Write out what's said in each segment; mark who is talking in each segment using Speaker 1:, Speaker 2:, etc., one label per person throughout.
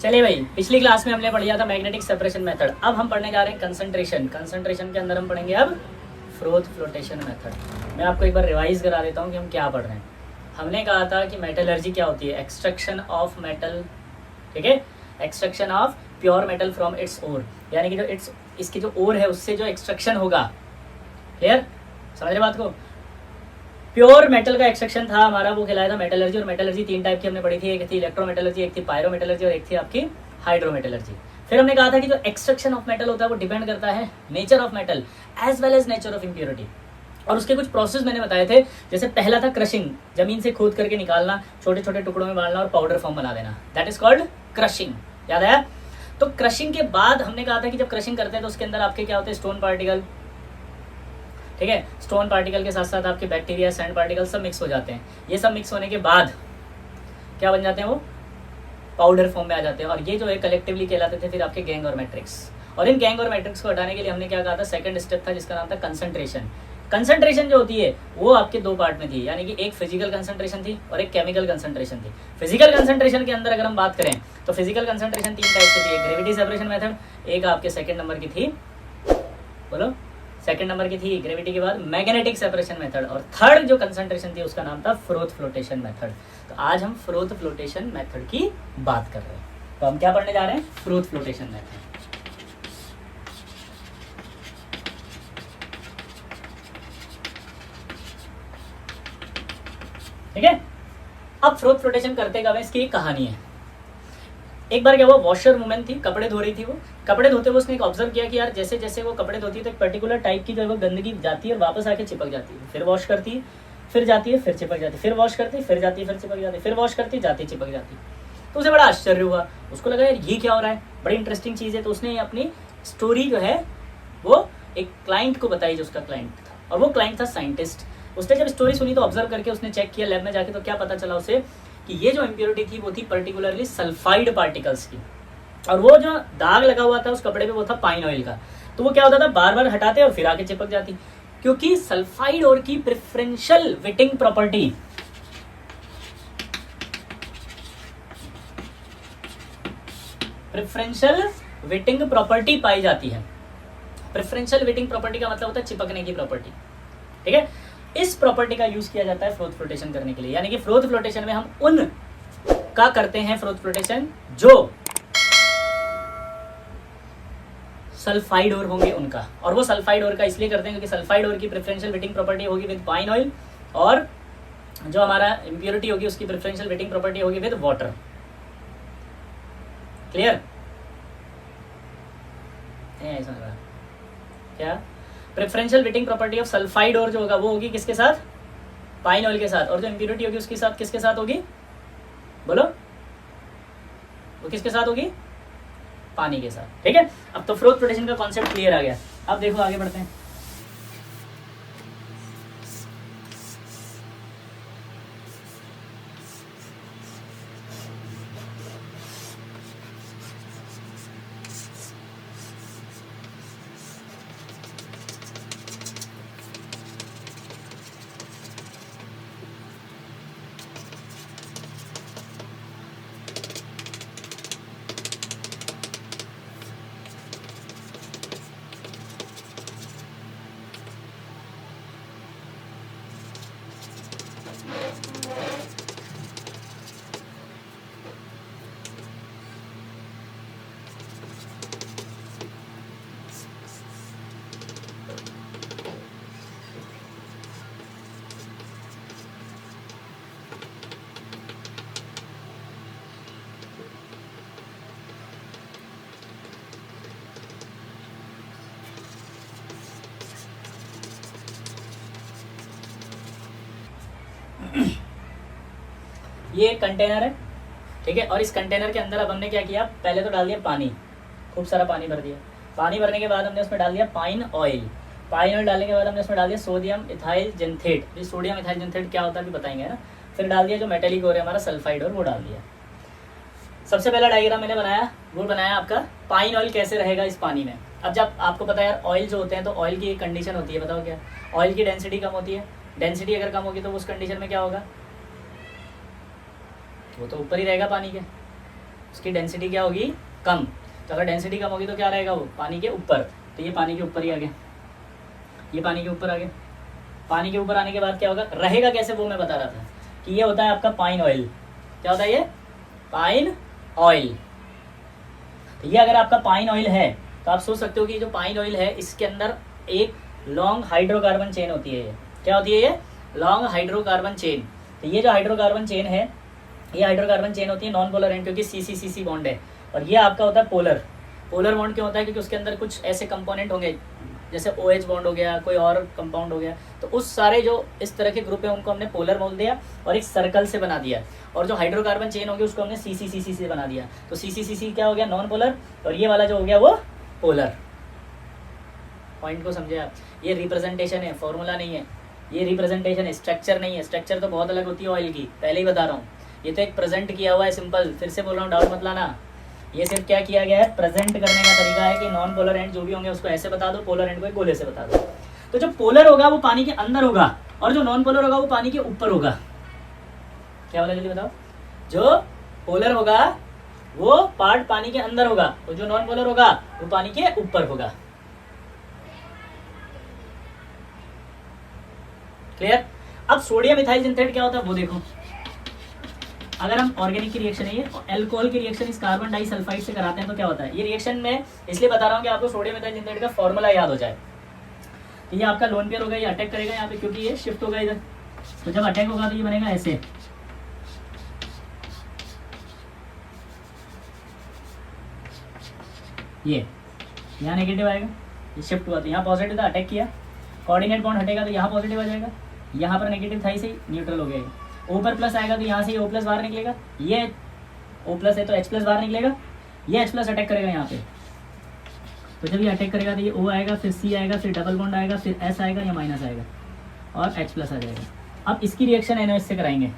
Speaker 1: चलिए भाई, पिछली क्लास में हमने पढ़ लिया था मैग्नेटिक सेपरेशन मेथड। अब हम पढ़ने जा रहे हैं कंसंट्रेशन। कंसंट्रेशन के अंदर हम पढ़ेंगे अब फ्रोथ फ्लोटेशन मेथड। मैं आपको एक बार रिवाइज करा देता हूँ कि हम क्या पढ़ रहे हैं। हमने कहा था कि मेटलर्जी क्या होती है, एक्सट्रैक्शन ऑफ मेटल, ठीक है, extraction of pure metal from its ore, यानी कि जो इसकी जो ओर है उससे जो एक्सट्रैक्शन होगा। क्लियर, समझ रहे बात को। प्योर मेटल का एक्सट्रैक्शन था हमारा, वो कहलाया था मेटलर्जी। और मेटलर्जी तीन टाइप की हमने पढ़ी थी, एक थी इलेक्ट्रोमेटलर्जी, एक थी पायरोमेटलर्जी और एक थी आपकी हाइड्रोमेटलर्जी। फिर हमने कहा था कि जो एक्सट्रैक्शन ऑफ मेटल होता है वो डिपेंड करता है nature of metal as well as nature of impurity. और उसके कुछ प्रोसेस मैंने बताए थे। जैसे पहला था क्रशिंग, जमीन से खोद करके निकालना, छोटे छोटे टुकड़ों में डालना और पाउडर फॉर्म बना देना, दैट इज कॉल्ड क्रशिंग। याद आया। तो क्रशिंग के बाद हमने कहा था कि जब क्रशिंग करते हैं तो उसके अंदर आपके क्या होते हैं, स्टोन पार्टिकल, ठीक है। स्टोन पार्टिकल के साथ साथ आपके बैक्टीरिया, सैंड पार्टिकल सब मिक्स हो जाते हैं। ये सब मिक्स होने के बाद क्या बन जाते हैं, वो पाउडर फॉर्म में आ जाते हैं। और ये जो है कलेक्टिवली कहलाते थे फिर आपके गैंग और मैट्रिक्स। और इन गैंग और मैट्रिक्स को हटाने के लिए हमने क्या कहा था, सेकंड स्टेप था जिसका नाम था कंसंट्रेशन। कंसंट्रेशन जो होती है वो आपके दो पार्ट में थी, यानी कि एक फिजिकल कंसंट्रेशन थी और एक केमिकल कंसंट्रेशन थी। फिजिकल कंसंट्रेशन के अंदर अगर हम बात करें तो फिजिकल कंसंट्रेशन तीन टाइप से थी, एक ग्रेविटी सेपरेशन मेथड, एक आपके सेकंड नंबर की थी, बोलो, सेकंड नंबर की थी ग्रेविटी के बाद मैग्नेटिक सेपरेशन मेथड, और थर्ड जो कंसंट्रेशन थी उसका नाम था फ्रोथ फ्लोटेशन मेथड। तो आज हम फ्रोथ फ्लोटेशन मेथड की बात कर रहे हैं। तो हम क्या पढ़ने जा रहे हैं, फ्रोथ फ्लोटेशन मेथड। ठीक है। अब फ्रोथ फ्लोटेशन करते कब है, इसकी एक कहानी है। एक बार क्या हुआ, वॉशर वुमेन थी, कपड़े धो रही थी। वो कपड़े धोते हुए उसने एक ऑब्जर्व किया कि यार जैसे जैसे वो कपड़े धोती है तो एक पर्टिकुलर टाइप की जो है वो गंदगी जाती है और वापस आके चिपक जाती है। फिर वॉश करती है, फिर जाती है, फिर चिपक जाती है, फिर वॉश करती है, फिर जाती है, फिर चिपक जाती है, फिर वॉश करती है, जाती है, चिपक जाती है। तो उसे बड़ा आश्चर्य हुआ, उसको लगा यार ये क्या हो रहा है, बड़ी इंटरेस्टिंग चीज़ है। तो उसने अपनी स्टोरी जो है वो एक क्लाइंट को बताई, जो उसका क्लाइंट था, और वो क्लाइंट था साइंटिस्ट। उसने जब स्टोरी सुनी तो ऑब्जर्व करके उसने चेक किया लैब में जाके, तो क्या पता चला उसे कि ये जो इम्प्योरिटी थी वो थी पर्टिकुलरली सल्फाइड पार्टिकल्स की। और वो जो दाग लगा हुआ था उस कपड़े पे वो था पाइन ऑयल का। तो वो क्या होता था, बार बार हटाते और फिर आके चिपक जाती, क्योंकि सल्फाइड और की preferential wetting property, preferential wetting property पाई जाती है। प्रेफरेंशियल विटिंग प्रॉपर्टी का मतलब होता है चिपकने की प्रॉपर्टी, ठीक है। इस प्रॉपर्टी का यूज किया जाता है फ्रोथ फ्लोटेशन करने के लिए। यानी कि फ्रोथ फ्लोटेशन में हम उन का करते हैं फ्रोथ फ्लोटेशन जो सल्फाइड ओर होंगे उनका। और वो सल्फाइड ओर का इसलिए करते हैं क्योंकि सल्फाइड ओर की प्रेफरेंशियल विटिंग प्रॉपर्टी होगी विद पाइन ऑयल, और जो हमारा इंप्योरिटी होगी उसकी प्रेफरेंशियल विटिंग प्रॉपर्टी होगी विद वाटर। क्लियर, क्या preferential wetting property of sulphide ore जो होगा वो होगी किसके साथ, पाइन ऑयल के साथ। और जो इंप्योरिटी होगी उसके साथ किसके साथ होगी, बोलो, वो किसके साथ होगी, पानी के साथ। ठीक है। अब तो फ्रोथ फ्लोटेशन का कॉन्सेप्ट क्लियर आ गया। अब देखो आगे बढ़ते हैं। ये एक कंटेनर है, ठीक है। और इस कंटेनर के अंदर अब हमने क्या किया, पहले तो डाल दिया पानी, खूब सारा पानी भर दिया। पानी भरने के बाद हमने उसमें डाल दिया पाइन ऑयल। पाइन ऑयल डालने के बाद हमने उसमें डाल दिया सोडियम इथाइल जेंथेट। सोडियम इथाइल जेंथेट क्या होता है अभी बताएंगे ना। फिर डाल दिया जो मेटेलिक ओर है हमारा सल्फाइड और वो डाल दिया। सबसे पहला डायग्राम मैंने बनाया, वो बनाया आपका पाइन ऑयल कैसे रहेगा इस पानी में। अब जब आपको पता है यार ऑयल जो होते हैं तो ऑयल की एक कंडीशन होती है, बताओ क्या, ऑयल की डेंसिटी कम होती है। डेंसिटी अगर कम होगी तो उस कंडीशन में क्या होगा, वो तो ऊपर ही रहेगा पानी के, उसकी डेंसिटी क्या होगी, कम। तो अगर डेंसिटी कम होगी तो क्या रहेगा, वो पानी के ऊपर, तो ये पानी के ऊपर ही आ गया, ये पानी के ऊपर आ गया। पानी के ऊपर आने के बाद क्या होगा, रहेगा कैसे वो मैं बता रहा था कि ये होता है आपका पाइन ऑयल। क्या होता है ये, पाइन ऑयल। तो ये अगर आपका पाइन ऑयल है तो आप सोच सकते हो कि जो पाइन ऑयल है इसके अंदर एक लॉन्ग हाइड्रोकार्बन चेन होती है। ये क्या होती है, ये लॉन्ग हाइड्रोकार्बन चेन। तो ये जो हाइड्रोकार्बन चेन है, ये हाइड्रोकार्बन चेन होती है नॉन पोलर एंड, क्योंकि CC बॉन्ड है। और ये आपका होता है पोलर। पोलर बॉन्ड क्यों होता है, क्योंकि उसके अंदर कुछ ऐसे कंपोनेंट होंगे जैसे OH बॉन्ड हो गया, कोई और कंपाउंड हो गया, तो उस सारे जो इस तरह के ग्रुप है उनको हमने पोलर बोल दिया और एक सर्कल से बना दिया। और जो हाइड्रोकार्बन चेन होगी उसको हमने CC से बना दिया। तो CC क्या हो गया, नॉन पोलर, और ये वाला जो हो गया वो पोलर। पॉइंट को समझे आप, ये रिप्रेजेंटेशन है, फॉर्मूला नहीं है, ये रिप्रेजेंटेशन है, स्ट्रक्चर नहीं है। स्ट्रक्चर तो बहुत अलग होती है ऑयल की, पहले ही बता रहा हूँ। ये तो एक प्रेजेंट किया हुआ है, सिंपल। फिर से बोल रहा हूँ, डाउट मत लाना। ये सिर्फ क्या किया गया है, प्रेजेंट करने का तरीका है कि नॉन पोलर एंड जो भी होंगे उसको ऐसे बता दो, पोलर एंड को एक गोले से बता दो। तो जो पोलर होगा वो पानी के अंदर होगा और जो नॉन पोलर होगा वो पानी के ऊपर होगा। क्या बोला जल्दी बताओ, जो पोलर होगा वो पार्ट पानी के अंदर होगा और जो नॉन पोलर होगा वो पानी के ऊपर होगा। क्लियर। अब सोडियम इथाइल सिंथेट क्या होता है वो देखो। अगर हम ऑर्गेनिक की रिएक्शन है ये, अल्कोहल की रिएक्शन इस कार्बन डाइसल्फाइड से कराते हैं तो क्या होता है, ये रिएक्शन में इसलिए बता रहा हूँ कि आपको सोडियम इथाइल सिंथेट का फॉर्मूला याद हो जाए। तो ये आपका लोन पेयर होगा, ये अटैक करेगा यहाँ पे क्योंकि ये शिफ्ट होगा इधर। तो जब अटैक होगा तो ये बनेगा ऐसे, ये यहाँ नेगेटिव आएगा, ये शिफ्ट हुआ तो यहाँ पॉजिटिव था, अटैक किया, कोऑर्डिनेट बॉन्ड हटेगा तो यहाँ पॉजिटिव आ जाएगा, यहाँ पर नेगेटिव था इसे न्यूट्रल हो गया। ऊपर प्लस आएगा तो यहाँ से O+ बाहर निकलेगा, ये O+ है तो H+ बाहर निकलेगा, ये H+ अटैक करेगा यहाँ पे। तो जब ये अटैक करेगा तो ये O आएगा, फिर C आएगा, फिर डबल बॉन्ड आएगा, फिर S आएगा या माइनस आएगा और H+ आ जाएगा। अब इसकी रिएक्शन NOH से कराएंगे।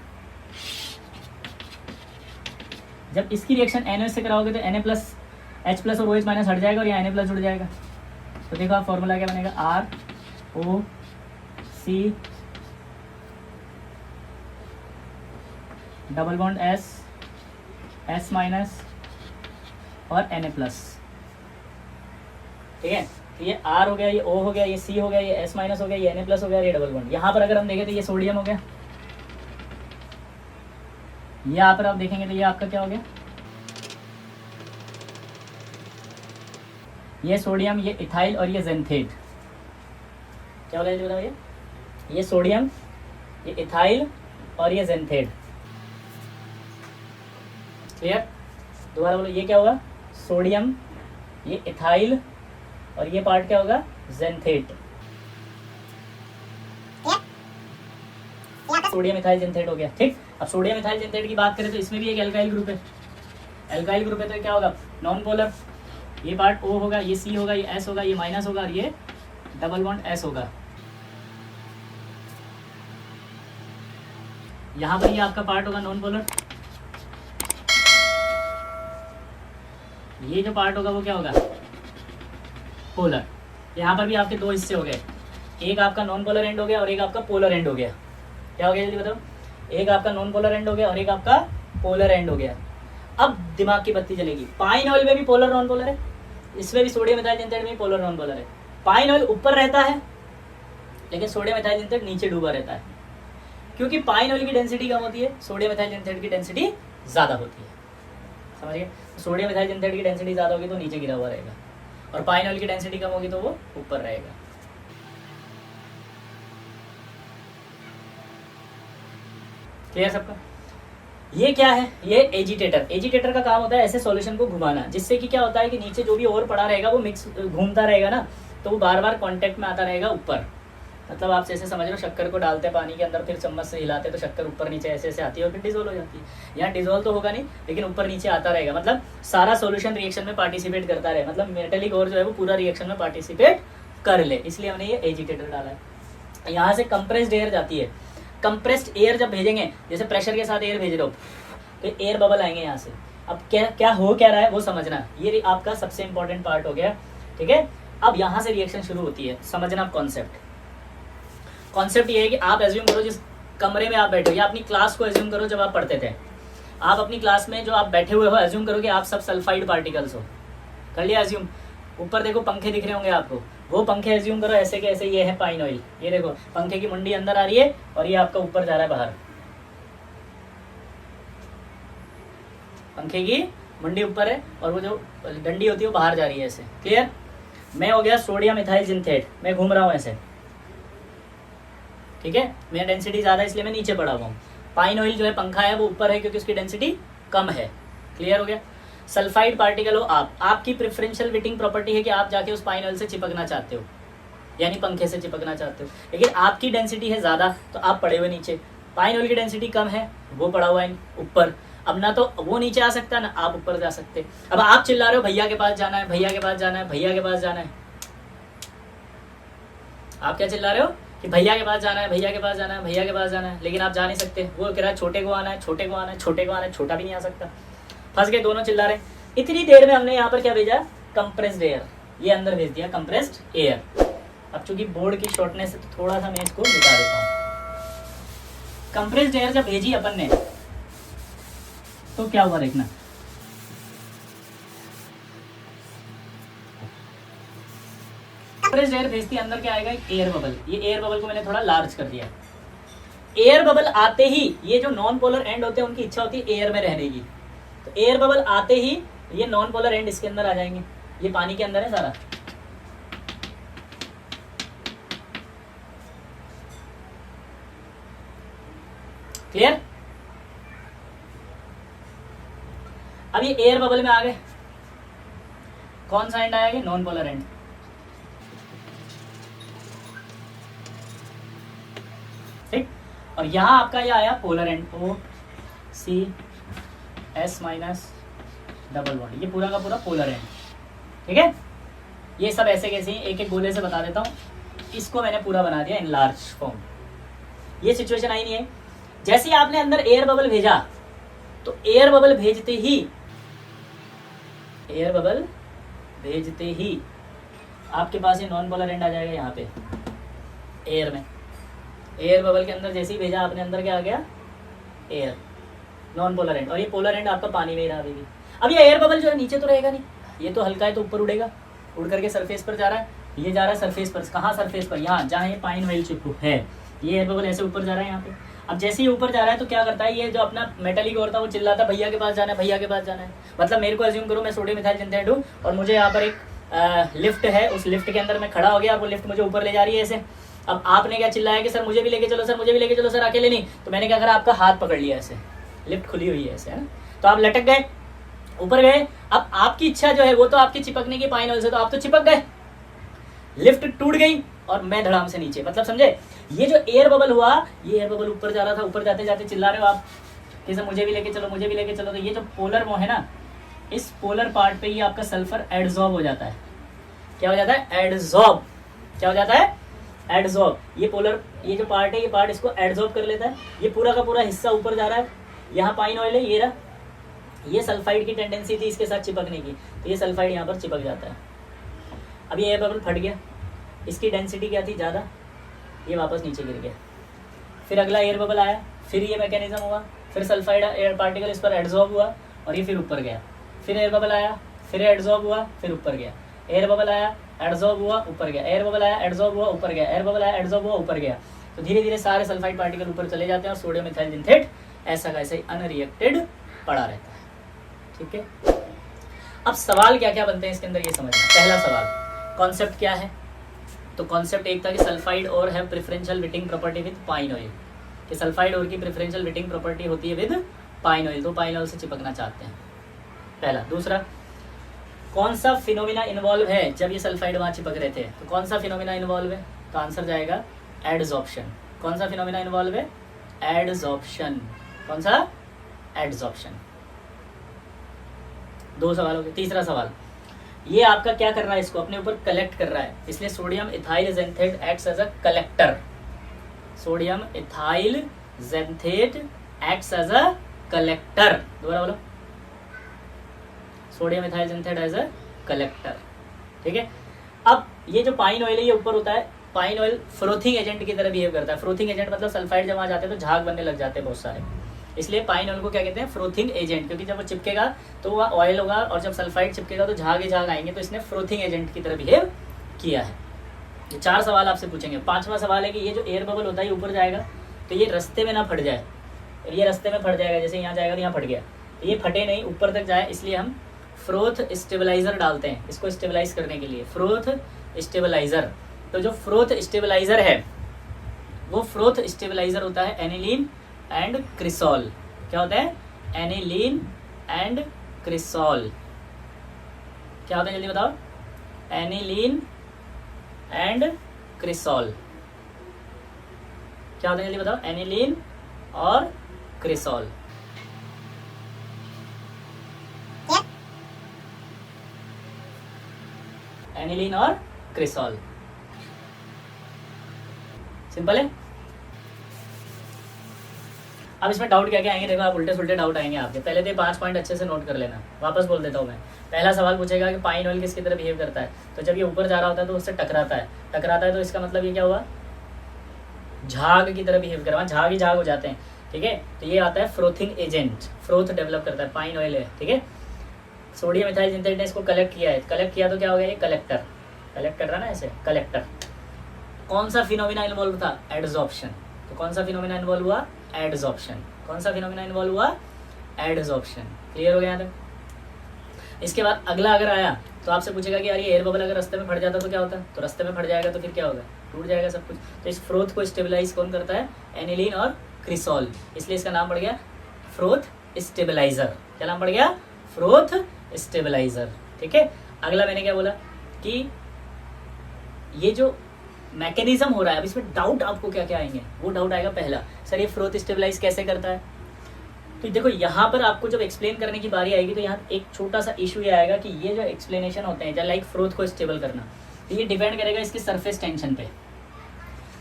Speaker 1: जब इसकी रिएक्शन NOH से कराओगे तो Na+, H+ और OH- हट जाएगा और यहाँ Na+ जुड़ जाएगा। तो देखो आप फॉर्मूला क्या बनेगा, ROC डबल बॉन्ड S- और Na+। ठीक है, तो ये R हो गया, ये O हो गया, ये C हो गया, ये S- हो गया, ये Na+ हो गया, ये डबल बॉन्ड। यहाँ पर अगर हम देखें तो ये सोडियम हो गया, यहाँ पर आप देखेंगे तो ये आपका क्या हो गया, ये सोडियम, ये इथाइल और ये जेंथेट। क्या बोला बताओ, ये सोडियम, ये इथाइल और ये जेंथेट। क्लियर। दोबारा बोलो, ये क्या होगा, सोडियम, ये इथाइल और ये पार्ट क्या होगा, जेंथेट। सोडियम इथाइल जेंथेट हो गया। ठीक। अब सोडियम इथाइल जेंथेट की बात करें तो इसमें भी एक एल्काइल ग्रुप है। एल्काइल ग्रुप है तो क्या होगा, नॉन पोलर, ये पार्ट O होगा, ये C होगा, ये S होगा, ये माइनस होगा और ये डबल बॉन्ड S होगा। यहाँ पर ये आपका पार्ट होगा नॉन पोलर, ये जो पार्ट होगा वो क्या होगा, पोलर। यहाँ पर भी आपके दो हिस्से हो गए, एक आपका नॉन पोलर एंड हो गया और एक आपका पोलर एंड हो गया। क्या हो गया जल्दी बताओ, एक आपका नॉन पोलर एंड हो गया और एक आपका पोलर एंड हो गया। अब दिमाग की बत्ती जलेगी, पाइन ऑयल में भी पोलर नॉन पोलर है, इसमें भी सोडियम इथाइल जेंथेट में भी पोलर नॉन पोलर है। पाइन ऑयल ऊपर रहता है लेकिन सोडियम इथाइल जेंथेट नीचे डूबा रहता है, क्योंकि पाइन ऑयल की डेंसिटी कम होती है, सोडियम इथाइल जेंथेट की डेंसिटी ज्यादा होती है। समझिए, सोडियम इथाइल जेंथेट की डेंसिटी ज्यादा होगी तो नीचे गिरा हुआ रहेगा और पाइन ऑयल की डेंसिटी कम होगी तो वो ऊपर रहेगा। क्लियर सबका। ये क्या है, ये एजिटेटर। एजिटेटर का काम होता है ऐसे सॉल्यूशन को घुमाना, जिससे कि क्या होता है कि नीचे जो भी और पड़ा रहेगा वो मिक्स घूमता रहेगा ना, तो वो बार बार कांटेक्ट में आता रहेगा ऊपर। मतलब आप जैसे समझ लो, शक्कर को डालते हैं पानी के अंदर, फिर चम्मच से हिलाते तो शक्कर ऊपर नीचे ऐसे ऐसे आती है और फिर डिजोल्व हो जाती है। यहाँ डिजोल्व तो होगा नहीं लेकिन ऊपर नीचे आता रहेगा, मतलब सारा सॉल्यूशन रिएक्शन में पार्टिसिपेट करता रहे, मतलब मेटेलिक और जो है वो पूरा रिएक्शन में पार्टिसिपेट कर ले, इसलिए हमने ये एजिटेटर डाला है। यहाँ से कंप्रेस्ड एयर जाती है, कंप्रेस्ड एयर जब भेजेंगे, जैसे प्रेशर के साथ एयर भेज रहे हो तो एयर बबल आएंगे यहाँ से। अब क्या क्या हो क्या रहा है वो समझना, ये आपका सबसे इंपॉर्टेंट पार्ट हो गया। ठीक है, अब यहाँ से रिएक्शन शुरू होती है, समझना कॉन्सेप्ट। कॉन्सेप्ट ये है कि आप एज्यूम करो जिस कमरे में आप बैठे हो, या अपनी क्लास को एज्यूम करो जब आप पढ़ते थे, आप अपनी क्लास में जो आप बैठे हुए हो अज्यूम करो कि आप सब सल्फाइड पार्टिकल्स हो, कर लिया अज्यूम। ऊपर देखो पंखे दिख रहे होंगे आपको, वो पंखे अज्यूम करो ऐसे के ऐसे, ये है पाइन ऑयल। ये देखो पंखे की मुंडी अंदर आ रही है और ये आपका ऊपर जा रहा है बाहर, पंखे की मुंडी ऊपर है और वो जो डंडी होती है वो बाहर जा रही है ऐसे। क्लियर? मैं हो गया सोडियम इथाइल जिंथेट, मैं घूम रहा हूँ ऐसे, ठीक है, मेरा डेंसिटी ज्यादा इसलिए मैं नीचे पड़ा हुआ हूँ। पाइन ऑयल जो है पंखा है वो ऊपर है क्योंकि उसकी डेंसिटी कम है। क्लियर हो गया? सल्फाइड पार्टिकल हो आप, आपकी प्रेफरेंशियल वेटिंग प्रॉपर्टी है कि आप जाके उस पाइन ऑयल से चिपकना चाहते हो, यानी पंखे से चिपकना चाहते हो, लेकिन आपकी डेंसिटी है ज्यादा तो आप पड़े हुए नीचे, पाइन ऑयल की डेंसिटी कम है वो पड़ा हुआ है ऊपर। अब ना तो वो नीचे आ सकता है ना आप ऊपर जा सकते। अब आप चिल्ला रहे हो भैया के पास जाना है, भैया के पास जाना है, भैया के पास जाना है। आप क्या चिल्ला रहे हो कि भैया के पास जाना है, भैया के पास जाना है, भैया के पास जाना है, लेकिन आप जा नहीं सकते। वो कह रहा है छोटे को आना है, छोटे को आना है, छोटे को आना है, छोटा भी नहीं आ सकता। फंस गए, दोनों चिल्ला रहे। इतनी देर में हमने यहाँ पर क्या भेजा, कंप्रेस्ड एयर, ये अंदर भेज दिया कंप्रेस्ड एयर। अब चूंकि बोर्ड की शॉर्टनेस है तो थोड़ा सा मैं इसको मिटा देता हूँ। कंप्रेस्ड एयर जब भेजी अपन ने तो क्या हुआ देखना, कंप्रेस्ड एयर भेजती अंदर क्या आएगा, एयर बबल। ये एयर बबल को मैंने थोड़ा लार्ज कर दिया। एयर बबल आते ही ये जो नॉन पोलर एंड होते हैं उनकी इच्छा होती है एयर में रहने की, तो एयर बबल आते ही ये नॉन पोलर एंड इसके अंदर आ जाएंगे। ये पानी के अंदर है सारा, क्लियर? अब ये एयर बबल में आ गए, कौन सा एंड आएगा, नॉन पोलर एंड। ठीक, और यहां आपका ये आया polar and, O C S minus double bond, ये पूरा का पूरा पोलर एंड। ठीक है, ये सब ऐसे कैसे एक एक गोले से बता देता हूं। इसको मैंने पूरा बना दिया इन लार्ज फॉर्म। ये सिचुएशन आई नहीं है। जैसे ही आपने अंदर एयर बबल भेजा तो एयर बबल भेजते ही आपके पास ये नॉन पोलर एंड आ जाएगा यहाँ पे एयर में। एयर बबल के अंदर जैसे ही भेजा आपने, अंदर क्या आ गया, एयर, नॉन पोलर एंड, और ये पोलर एंड आपका पानी में ही रहा अभी। अब ये एयर बबल जो है नीचे तो रहेगा नहीं, ये तो हल्का है तो ऊपर उड़ेगा, उड़ करके सरफेस पर जा रहा है। ये जा रहा है सरफेस पर, कहाँ सरफेस पर, यहाँ जहाँ ये पाइन ऑयल चिप है, ये एयर बबल ऐसे ऊपर जा रहा है यहाँ पे। अब जैसे ही ऊपर जा रहा है तो क्या करता है, ये जो अपना मेटेलिक और था वो चिल्लाता भैया के पास जाना है, भैया के पास जाना है। मतलब मेरे को अज्यूम करो मैं सोडियम इथाइल जिंथेट हूँ और मुझे यहाँ पर एक लिफ्ट है, उस लिफ्ट के अंदर मैं खड़ा हो गया और वो लिफ्ट मुझे ऊपर ले जा रही है ऐसे। अब आपने क्या चिल्लाया कि सर मुझे भी लेके चलो, सर मुझे भी लेके चलो, सर अकेले नहीं। तो मैंने क्या करा, आपका हाथ पकड़ लिया ऐसे, लिफ्ट खुली हुई है ऐसे, है ना, तो आप लटक गए, ऊपर गए। अब आपकी इच्छा जो है वो तो आपकी चिपकने की पाइन ऑयल से, तो आप तो चिपक गए, लिफ्ट टूट गई और मैं धड़ाम से नीचे। मतलब समझे, ये जो एयर बबल हुआ, ये एयर बबल ऊपर जा रहा था, ऊपर जाते जाते चिल्ला रहे हो आप कि सर मुझे भी लेके चलो, मुझे भी लेके चलो। तो ये जो पोलर वो है ना, इस पोलर पार्ट पे ही आपका सल्फर एडजॉर्ब हो जाता है। क्या हो जाता है, एडजॉर्ब। क्या हो जाता है, एडजॉर्ब। ये पोलर, ये जो पार्ट है, ये पार्ट इसको एडजॉर्ब कर लेता है। ये पूरा का पूरा हिस्सा ऊपर जा रहा है, यहाँ पाइन ऑयल है, ये रहा। ये सल्फाइड की टेंडेंसी थी इसके साथ चिपकने की, तो ये सल्फाइड यहाँ पर चिपक जाता है। अब ये एयर बबल फट गया, इसकी डेंसिटी क्या थी, ज़्यादा, ये वापस नीचे गिर गया। फिर अगला एयर बबल आया, फिर ये मैकेनिज्म हुआ, फिर सल्फाइड एयर पार्टिकल इस पर एडजॉर्ब हुआ और ये फिर ऊपर गया। फिर एयर बबल आया, फिर एडजॉर्ब हुआ, फिर ऊपर गया। एयर बबल आया, एडजॉर्ब हुआ, ऊपर गया। एयर बबल आया, एडजॉर्ब हुआ, ऊपर गया। एयर बबल आया, एडजॉर्ब हुआ, ऊपर गया। तो धीरे धीरे सारे सल्फाइड पार्टिकल ऊपर चले जाते हैं और सोडियम इथाइल जिंथेट ऐसा का ऐसा ही अनरिएक्टेड पड़ा रहता है। ठीक है, अब सवाल क्या क्या बनते हैं इसके अंदर ये समझना। पहला सवाल, कॉन्सेप्ट क्या है, तो कॉन्सेप्ट एक था कि सल्फाइड और है preferential waiting property with pine oil, कि सल्फाइड और की प्रेफरेंशियल वेटिंग प्रॉपर्टी होती है विद पाइन ऑयल, तो पाइन ऑयल से चिपकना चाहते हैं, पहला। दूसरा, कौन सा फिनोमिना इन्वॉल्व है जब ये सल्फाइड वहां चिपक रहे थे, तो कौन सा फिनोमिना इन्वॉल्व है, तो आंसर जाएगा एडजॉर्प्शन। कौन सा फिनोमिना इन्वॉल्व है, एडजॉर्प्शन। कौन सा, एडजॉर्प्शन। दो सवाल हो गए। तीसरा सवाल, ये आपका क्या कर रहा है, इसको अपने ऊपर कलेक्ट कर रहा है, इसलिए sodium ethyl xanthate acts as a collector. Sodium ethyl xanthate acts as a collector. दोबारा बोलो, sodium ethyl xanthate as a collector. ठीक है, अब ये जो पाइन ऑयल है ये ऊपर होता है, पाइन ऑयल फ्रोथिंग एजेंट की तरह बिहेव करता है। फ्रोथिंग एजेंट मतलब सल्फाइड जब आ जाते हैं तो झाग बनने लग जाते हैं बहुत सारे, इसलिए पाइन ऑयल को क्या कहते हैं, फ्रोथिंग एजेंट, क्योंकि जब वो चिपकेगा तो वह ऑयल होगा और जब सल्फाइड चिपकेगा तो झाग ही झाग आएंगे, तो इसने फ्रोथिंग एजेंट की तरह बिहेव किया है। ये 4 सवाल आपसे पूछेंगे। 5वां सवाल है कि ये जो एयर बबल होता है ऊपर जाएगा तो ये रास्ते में ना फट जाए, ये रास्ते में फट जाएगा, जैसे यहाँ जाएगा तो यहाँ फट गया, तो ये फटे नहीं, ऊपर तक जाए, इसलिए हम फ्रोथ स्टेबलाइजर डालते हैं इसको स्टेबलाइज करने के लिए, फ्रोथ स्टेबलाइजर। तो जो फ्रोथ स्टेबलाइजर है वो फ्रोथ स्टेबलाइजर होता है एनिलीन एंड क्रिसॉल। क्या होता है, एनिलीन एंड क्रिसॉल। क्या होता है जल्दी बताओ, एनिलीन एंड क्रिसॉल। क्या होता है जल्दी बताओ, एनिलीन और क्रिसॉल। एनिलीन और क्रिसॉल, सिंपल है। अब इसमें डाउट क्या क्या आएंगे, देखो आप उल्टे सुल्टे डाउट आएंगे आपके। पहले तो 5 पॉइंट अच्छे से नोट कर लेना, वापस बोल देता हूँ मैं। पहला सवाल पूछेगा कि पाइन ऑयल किसकी तरह बिहेव करता है, तो जब ये ऊपर जा रहा होता है तो उससे टकराता है तो इसका मतलब ये क्या हुआ, झाग की तरह बिहेव कर रहा है, झाग ही झाग हो जाते हैं, ठीक है। तो ये आता है फ्रोथिंग एजेंट, फ्रोथ डेवलप करता है, पाइन ऑयल है, ठीक है। सोडियम मिथाइल जिंथेट ने इसको कलेक्ट किया है, कलेक्ट किया तो क्या हो गया, ये कलेक्टर, कलेक्ट कर रहा है ना ऐसे, कलेक्टर। कौन सा फिनोमिना इन्वॉल्व था, एडजॉर्प्शन। तो कौन सा फिनोमिना इन्वॉल्व हुआ, एडजॉर्प्शन। कौन सा फिनोमिना इन्वॉल्व हुआ, एडजॉर्प्शन। क्लियर हो गया यहाँ तक। इसके बाद अगला अगर आया तो आपसे पूछेगा कि यार ये एयर बबल अगर रास्ते में फट जाता तो क्या होता, तो रास्ते में फट जाएगा तो फिर क्या होगा, टूट जाएगा सब कुछ। तो इस फ्रोथ को स्टेबलाइज कौन करता है, एनिलीन और क्रिसॉल, इसलिए इसका नाम पड़ गया फ्रोथ स्टेबलाइजर। क्या नाम पड़ गया, फ्रोथ स्टेबलाइजर, ठीक है। अगला मैंने क्या बोला कि ये जो मैकेनिज्म हो रहा है, अब इसमें डाउट आपको क्या क्या आएंगे, वो डाउट आएगा पहला, सर ये फ्रोथ स्टेबलाइज कैसे करता है। तो देखो यहाँ पर आपको जब एक्सप्लेन करने की बारी आएगी तो यहाँ एक छोटा सा इशू ये आएगा कि ये जो एक्सप्लेनेशन होते हैं लाइक फ्रोथ को स्टेबल करना, तो ये डिपेंड करेगा इसकी सरफेस टेंशन पे।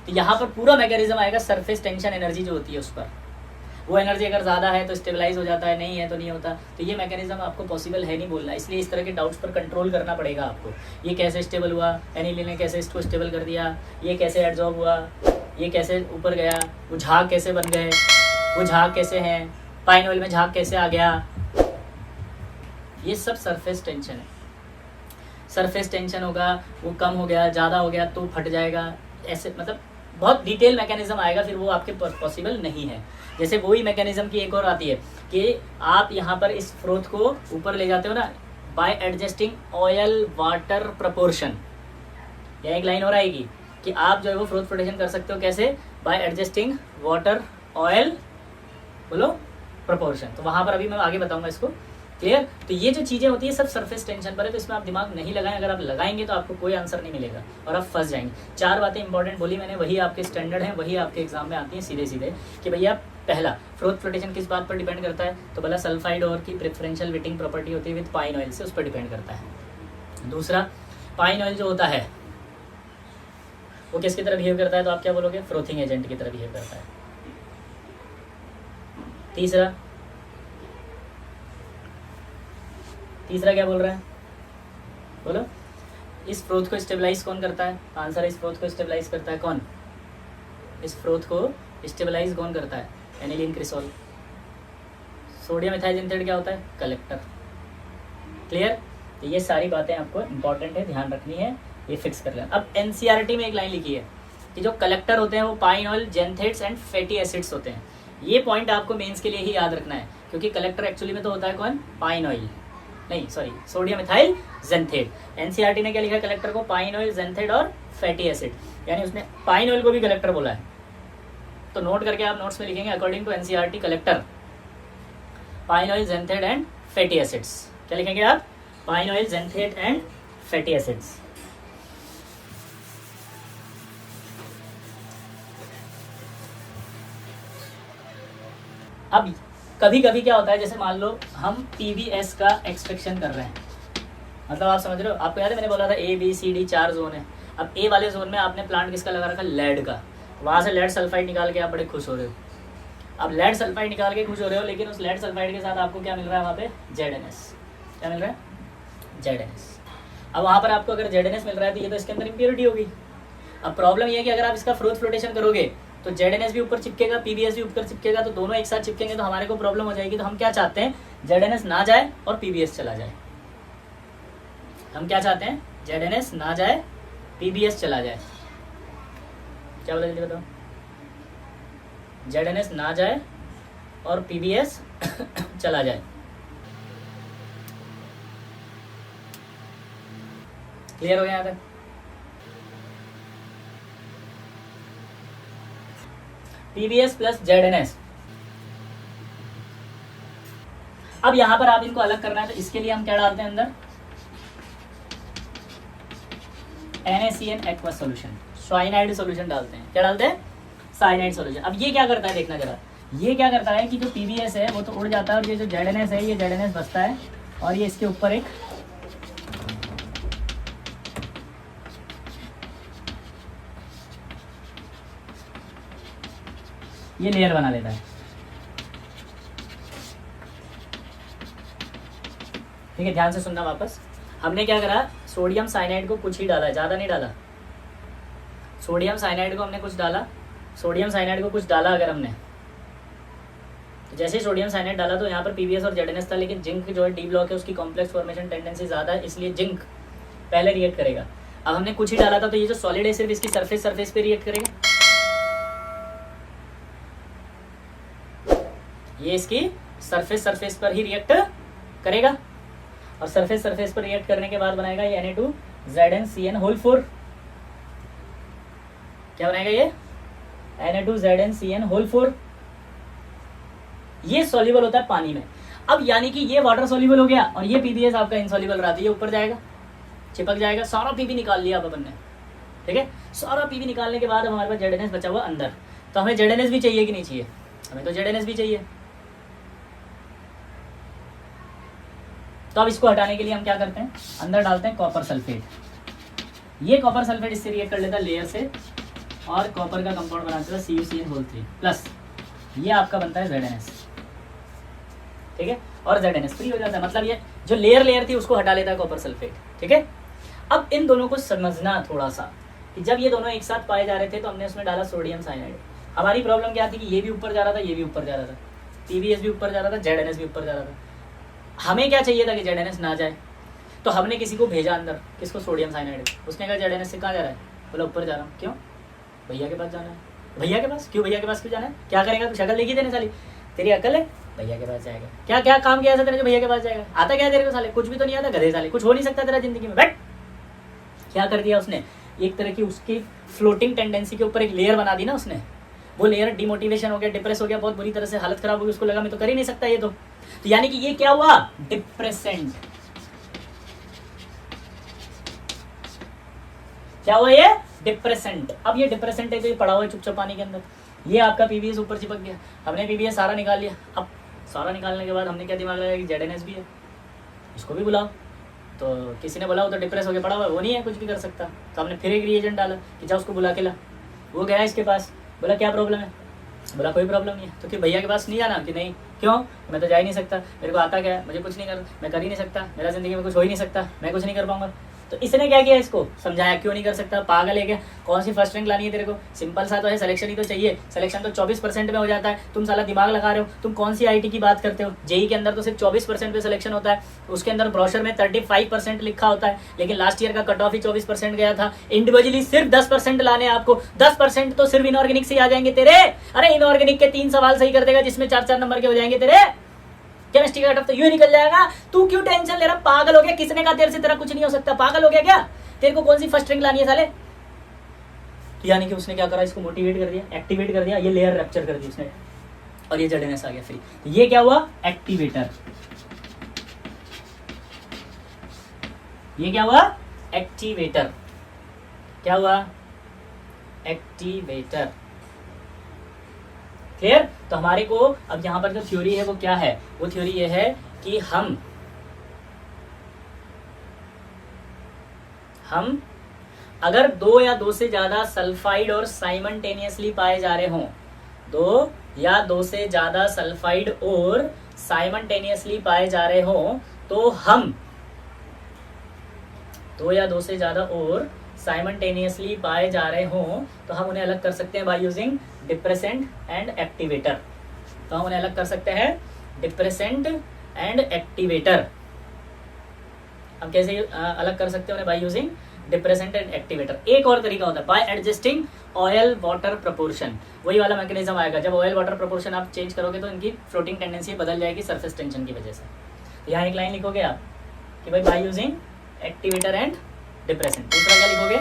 Speaker 1: तो यहाँ पर पूरा मैकेनिज्म आएगा सरफेस टेंशन एनर्जी जो होती है उस पर, वो एनर्जी अगर ज़्यादा है तो स्टेबलाइज हो जाता है, नहीं है तो नहीं होता। तो ये मैकेनिज्म आपको पॉसिबल है नहीं बोलना, इसलिए इस तरह के डाउट्स पर कंट्रोल करना पड़ेगा आपको। ये कैसे स्टेबल हुआ, एनिलीन ने कैसे इसको स्टेबल कर दिया, ये कैसे एडजॉर्ब हुआ, ये कैसे ऊपर गया, वो झाग कैसे बन गए, वो झाग कैसे हैं, पाइन ऑयल में झाग कैसे आ गया, ये सब सरफेस टेंशन है। सरफेस टेंशन होगा, वो कम हो गया, ज़्यादा हो गया तो फट जाएगा, ऐसे मतलब बहुत डिटेल मैकेनिज्म आएगा, फिर वो आपके पॉसिबल नहीं है। जैसे वही मैकेनिज्म की एक और आती है कि आप यहाँ पर इस फ्रोथ को ऊपर ले जाते हो ना bye adjusting oil water proportion. यह एक लाइन और आएगी कि आप जो है वो फ्रोथ फ्लोटेशन कर सकते हो, कैसे, बाय एडजस्टिंग वाटर ऑयल बोलो प्रपोर्शन। तो वहाँ पर अभी मैं आगे बताऊंगा इसको, क्लियर। तो ये जो चीज़ें होती है सब सरफेस टेंशन पर है, तो इसमें आप दिमाग नहीं लगाएं। अगर आप लगाएंगे तो आपको कोई आंसर नहीं मिलेगा और आप फंस जाएंगे। 4 बातें इंपॉर्टेंट बोली मैंने, वही आपके स्टैंडर्ड हैं, वही आपके एग्जाम में आती हैं सीधे सीधे कि भैया पहला फ्रोथ फ्लोटेशन किस बात पर डिपेंड करता है, तो बोला सल्फाइड और की प्रेफरेंशियल वेटिंग प्रॉपर्टी होती है विद पाइन ऑयल से, उस पर डिपेंड करता है। दूसरा, पाइन ऑयल जो होता है वो किसकी तरह बिहेव करता है, तो आप क्या बोलोगे, फ्रोथिंग एजेंट की तरह बिहेव करता है। तीसरा क्या बोल रहा है, बोलो, इस फ्रोथ को स्टेबलाइज कौन करता है, आंसर है इस फ्रोथ को स्टेबलाइज करता है कौन, इस फ्रोथ को स्टेबलाइज कौन करता है, एनिलीन क्रिसॉल। सोडियम मिथाइल जिंथेट क्या होता है, कलेक्टर। क्लियर। तो ये सारी बातें आपको इंपॉर्टेंट है, ध्यान रखनी है, ये फिक्स कर लेना। अब एनसीईआरटी में एक लाइन लिखी है कि जो कलेक्टर होते हैं वो pine oil, xanthates and fatty acids होते हैं। ये पॉइंट आपको मेंस के लिए ही याद रखना है, क्योंकि कलेक्टर एक्चुअली में तो होता है कौन, पाइन ऑयल, नहीं सॉरी सोडियम मिथाइल जेंथेट। एनसीईआरटी ने क्या लिखा कलेक्टर को, पाइन ऑयल, जेंथेट और फैटी एसिड, यानी उसने पाइन ऑयल को भी कलेक्टर बोला है। तो नोट करके आप नोट्स में लिखेंगे according to NCERT collector pine oil, xanthate and fatty acids. क्या लिखेंगे आप, pine oil, xanthate and fatty acids. अब कभी कभी क्या होता है, जैसे मान लो हम पीवीएस का एक्सपेक्शन कर रहे हैं, मतलब आप समझ रहे हो, आपको याद है मैंने बोला था A B C D 4 zone है। अब ए वाले जोन में आपने प्लांट किसका लगा रखा, लेड का, वहाँ से लेड सल्फाइड निकाल के आप बड़े खुश हो रहे हो। अब लेड सल्फाइड निकाल के खुश हो रहे हो, लेकिन उस लेड सल्फाइड के साथ आपको क्या मिल रहा है वहाँ पे, ZNS। क्या मिल रहा है, ZNS। अब वहाँ पर आपको अगर ZNS मिल रहा है तो ये तो इसके अंदर इम्प्योरिटी होगी। अब प्रॉब्लम ये है कि अगर आप इसका फ्रोथ फ्लोटेशन करोगे तो ZNS भी ऊपर चिपकेगा, PBS भी ऊपर चिपकेगा, तो दोनों एक साथ चिपकेंगे तो हमारे को प्रॉब्लम हो जाएगी। तो हम क्या चाहते हैं, ZNS ना जाए और PBS चला जाए। हम क्या चाहते हैं, ZNS ना जाए, PBS चला जाए। क्या बोला जल्दी बताओ, ZNS ना जाए और PBS चला जाए। क्लियर हो गया यहाँ तक? PBS plus ZNS। अब यहां पर आप इनको अलग करना है, तो इसके लिए हम क्या डालते हैं अंदर, NaCN aqueous solution, cyanide solution डालते हैं। क्या डालते हैं, साइनाइड सोल्यूशन। अब ये क्या करता है देखना जरा, ये क्या करता है कि जो PBS है वो तो उड़ जाता है और ये जो ZNS है, ये ZNS बचता है और ये इसके ऊपर एक ये लेयर बना लेता है। ठीक है, ध्यान से सुनना वापस। हमने क्या करा, सोडियम साइनाइड को कुछ ही डाला है, ज्यादा नहीं डाला। सोडियम साइनाइड को हमने कुछ डाला, सोडियम साइनाइड को कुछ डाला अगर हमने, तो जैसे ही सोडियम साइनाइड डाला तो यहाँ पर PBS और ZNS था, लेकिन जिंक जो है डी ब्लॉक है, उसकी कॉम्प्लेक्स फॉर्मेशन टेंडेंसी ज्यादा है, इसलिए जिंक पहले रिएक्ट करेगा। अब हमने कुछ ही डाला था, तो ये जो सॉलिड है सिर्फ इसकी सरफेस पे रिएक्ट करेगा, ये इसकी सरफेस पर ही रिएक्ट करेगा और सरफेस पर रिएक्ट करने के बाद बनाएगा ये Na2ZnCN होल 4। क्या बनाएगा ये, Na2ZnCN होल 4। ये सॉल्युबल होता है पानी में। अब यानी कि ये वाटर सॉल्युबल हो गया और ये PBS आपका इनसॉल्युबल रहा, तो ये ऊपर जाएगा, चिपक जाएगा। सारा PB निकाल लिया अब अपन ने, ठीक है। सारा PB निकालने के बाद अब हमारे पास ZNS बचा हुआ अंदर। तो हमें ZNS भी चाहिए कि नहीं चाहिए, हमें तो ZNS भी चाहिए। तो अब इसको हटाने के लिए हम क्या करते हैं, अंदर डालते हैं कॉपर सल्फेट। ये कॉपर सल्फेट इससे रिएक्ट कर लेता है लेयर से और कॉपर का कंपाउंड बनाता है CuCN होल 3 प्लस ये आपका बनता है ZNS, ठीक है। और ZNS फ्री हो जाता है, मतलब ये जो लेयर थी उसको हटा लेता है कॉपर सल्फेट, ठीक है। अब इन दोनों को समझना थोड़ा सा कि जब ये दोनों एक साथ पाए जा रहे थे तो हमने उसमें डाला सोडियम साइनाइड। हमारी प्रॉब्लम क्या थी कि ये भी ऊपर जा रहा था, ये भी ऊपर जा रहा था, PBS भी ऊपर जा रहा था, ZNS भी ऊपर जा रहा था। हमें क्या चाहिए था कि ZNS ना जाए, तो हमने किसी को भेजा अंदर, किसको, सोडियम साइनाइड। उसने कहा ZNS से कहाँ जा रहा है, बोला ऊपर जा रहा हूँ। क्यों, भैया के पास जाना है। भैया के पास क्यों, भैया के पास क्यों जाना है, क्या करेगा, शक्ल देखी देने साली, तेरी अकल है, भैया के पास जाएगा। क्या क्या काम किया ऐसा तेरे जो भैया के पास जाएगा, आता क्या तेरे को साले, कुछ भी तो नहीं आता, गधे साले, कुछ हो नहीं सकता तेरा जिंदगी में, बैठ। क्या कर दिया उसने, एक तरह की उसकी फ्लोटिंग टेंडेंसी के ऊपर एक लेयर बना दी ना उसने। वो लेयर डिमोटिवेशन हो गया, डिप्रेस हो गया, बहुत बुरी तरह से हालत खराब हो गई, उसको लगा मैं तो कर ही नहीं सकता ये तो यानी कि ये क्या हुआ, डिप्रेसेंट। क्या हुआ ये, डिप्रेसेंट। अब ये डिप्रेसेंट है तो ये पड़ा हुआ है चुपचाप पानी के अंदर। ये आपका PBS ऊपर चिपक गया, हमने PBS सारा निकाल लिया। अब सारा निकालने के बाद हमने क्या दिमाग लगाया कि ZNS भी है, इसको भी बुलाओ। तो किसी ने बोला वो तो डिप्रेस होकर पड़ा हुआ है, वो नहीं है, कुछ भी कर सकता। तो हमने फिर एक रिएजेंट डाला कि जा उसको बुला के ला। वो गया इसके पास, बोला क्या प्रॉब्लम है, बोला कोई प्रॉब्लम नहीं है। तो कि भैया के पास नहीं जाना, कि नहीं क्यों, मैं तो जा ही नहीं सकता, मेरे को आता क्या है, मुझे कुछ नहीं कर, मैं कर ही नहीं सकता, मेरा जिंदगी में कुछ हो ही नहीं सकता, मैं कुछ नहीं कर पाऊंगा। तो इसने क्या किया, इसको समझाया क्यों नहीं कर सकता, पागल है क्या, कौन सी फर्स्ट रैंक लानी है तेरे को, सिंपल सा तो है, सिलेक्शन ही तो चाहिए, सिलेक्शन तो 24% में हो जाता है, तुम साला दिमाग लगा रहे हो, तुम कौन सी IIT की बात करते हो। जेई के अंदर तो सिर्फ 24% पे सिलेक्शन होता है, उसके अंदर ब्रोशर में 35% लिखा होता है, लेकिन लास्ट ईयर का कट ऑफ ही 24% गया था। इंडिविजुअली सिर्फ 10% लाने आपको, 10% तो सिर्फ इनऑर्गेनिक से आ जाएंगे तेरे। अरे इनऑर्गेनिक के 3 सवाल सही कर देगा जिसमें 4-4 नंबर के हो जाएंगे तेरे, केमिस्ट्री का कट ऑफ तो यूं निकल जाएगा। तू क्यों टेंशन ले रहा, पागल हो गया, किसने कहा तेरे से तेरा कुछ नहीं हो सकता, पागल हो गया क्या, तेरे को कौन सी फर्स्ट रैंक लानी है साले। तो यानी कि उसने क्या करा, इसको मोटिवेट कर दिया, एक्टिवेट कर दिया, ये लेयर रैप्चर कर दी उसने और ये ZNS आ गया फ्री। तो ये क्या हुआ, एक्टिवेटर। ये क्या हुआ, एक्टिवेटर। क्या हुआ, एक्टिवेटर। क्लियर। तो हमारे को अब यहां पर जो थ्योरी है वो क्या है, वो थ्योरी ये है कि हम अगर 2 या 2 से ज्यादा सल्फाइड और साइमल्टेनियसली पाए जा रहे हों, 2 या 2 से ज्यादा सल्फाइड और साइमल्टेनियसली पाए जा रहे हों, तो हम 2 या 2 से ज्यादा और साइमल्टेनियसली पाए जा रहे हों तो हम उन्हें अलग कर सकते हैं by using depressant and activator. तो हम उन्हें अलग कर सकते हैं डिप्रेसेंट एंड एक्टिवेटर। हम कैसे अलग कर सकते हैं उन्हें by using depressant and activator. एक और तरीका होता है bye adjusting oil water proportion. वही वाला मैकेनिज्म आएगा, जब ऑयल वाटर प्रोपोर्शन आप चेंज करोगे तो इनकी फ्लोटिंग टेंडेंसी बदल जाएगी सरफेस टेंशन की वजह से। यहाँ एक लाइन लिखोगे आप कि भाई by using activator and depressant. दूसरा क्या लिखोगे,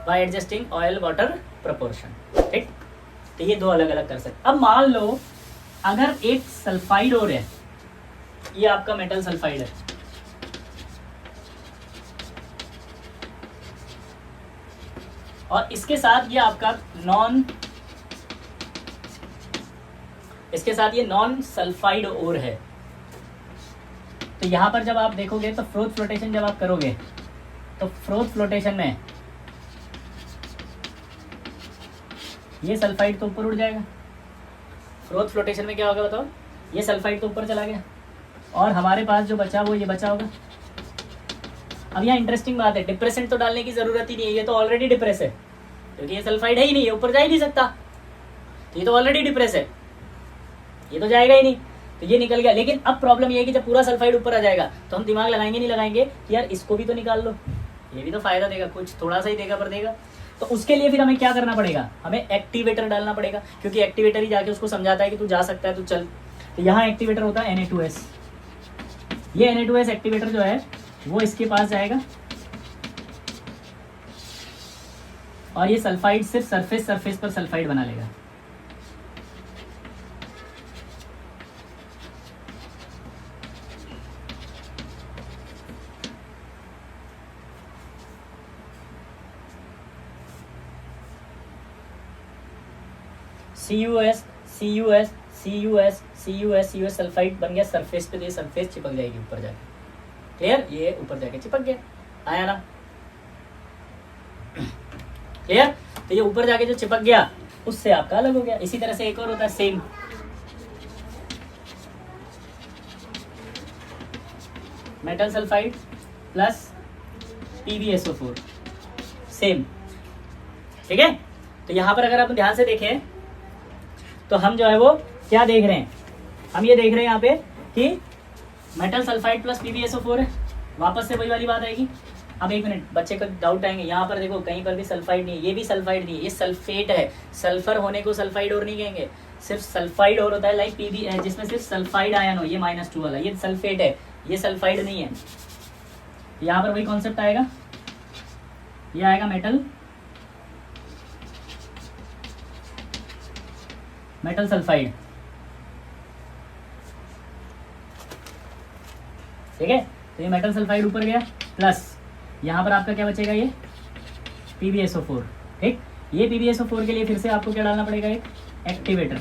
Speaker 1: bye adjusting oil water proportion. ठीक, तो ये दो अलग अलग कर सकते। अब मान लो अगर एक सल्फाइड और है, ये आपका मेटल सल्फाइड है, और इसके साथ ये आपका नॉन सल्फाइड ओर है। तो यहां पर जब आप देखोगे तो फ्रोथ फ्लोटेशन जब आप करोगे तो फ्रोथ फ्लोटेशन में ये सल्फाइड तो ऊपर उड़ जाएगा। फ्रोथ फ्लोटेशन में क्या होगा बताओ, ये सल्फाइड तो ऊपर चला गया और हमारे पास जो बचा वो ये बचा होगा। अब यहाँ इंटरेस्टिंग बात है, डिप्रेसेंट तो डालने की जरूरत ही नहीं है, ये तो ऑलरेडी डिप्रेस है क्योंकि ये सल्फाइड है ही नहीं, ये ऊपर जा ही नहीं सकता, तो ये तो ऑलरेडी डिप्रेस है, ये तो जाएगा ही नहीं, तो ये निकल गया। लेकिन अब प्रॉब्लम ये है कि जब पूरा सल्फाइड ऊपर आ जाएगा तो हम दिमाग लगाएंगे नहीं लगाएंगे कि यार इसको भी तो निकाल लो, ये भी तो फायदा देगा, कुछ थोड़ा सा ही देगा पर देगा। तो उसके लिए फिर हमें क्या करना पड़ेगा, हमें एक्टिवेटर डालना पड़ेगा, क्योंकि एक्टिवेटर ही जाके उसको समझाता है कि तू जा सकता है, तू चल। तो यहाँ एक्टिवेटर होता है Na2S। ये Na2S एक्टिवेटर जो है वो इसके पास जाएगा और ये सल्फाइड सिर्फ सरफेस पर सल्फाइड बना लेगा। CuS सल्फाइड बन गया सरफेस पे, तो ये सरफेस चिपक जाएगी ऊपर जाके। क्लियर, ये ऊपर जाके चिपक गया, आया ना क्लियर। तो ये ऊपर जाके जो चिपक गया उससे आपका अलग हो गया। इसी तरह से एक और होता है same, metal sulphide plus PbSO4 same. ठीक है, तो यहां पर अगर आप ध्यान से देखें तो हम जो है वो क्या देख रहे हैं, हम ये देख रहे हैं यहाँ पे कि मेटल सल्फाइड प्लस PbSO4 है। वापस से वही वाली बात आएगी। अब एक मिनट, बच्चे का डाउट आएंगे, यहाँ पर देखो कहीं पर भी सल्फाइड नहीं है, ये भी सल्फाइड नहीं है, ये सल्फेट है। सल्फर होने को सल्फाइड और नहीं कहेंगे, सिर्फ सल्फाइड और होता है लाइक Pb है जिसमें सिर्फ सल्फाइड आयन हो, ये -2 वाला, ये सल्फेट है, ये सल्फाइड नहीं है। यहाँ पर वही कॉन्सेप्ट आएगा, ये आएगा मेटल सल्फाइड। ठीक है, तो ये मेटल सल्फाइड ऊपर गया प्लस यहाँ पर आपका क्या बचेगा, ये PbSO4। ठीक, ये PbSO4 के लिए फिर से आपको क्या डालना पड़ेगा, एक एक्टिवेटर।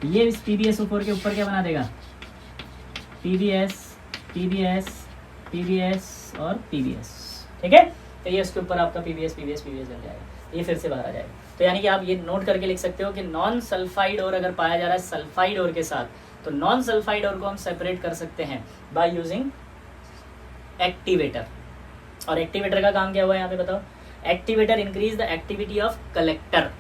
Speaker 1: ये इस PbSO4 के ऊपर क्या बना देगा, PbS और PbS। ठीक है, तो ये इसके ऊपर आपका PbS बन जाएगा, ये फिर से बाहर आ जाएगा। तो यानी कि आप ये नोट करके लिख सकते हो कि नॉन सल्फाइड और अगर पाया जा रहा है सल्फाइड और के साथ, तो नॉन सल्फाइड और को हम सेपरेट कर सकते हैं बाय यूजिंग एक्टिवेटर। और एक्टिवेटर का काम क्या हुआ यहाँ पे बताओ, activator increase the activity of collector.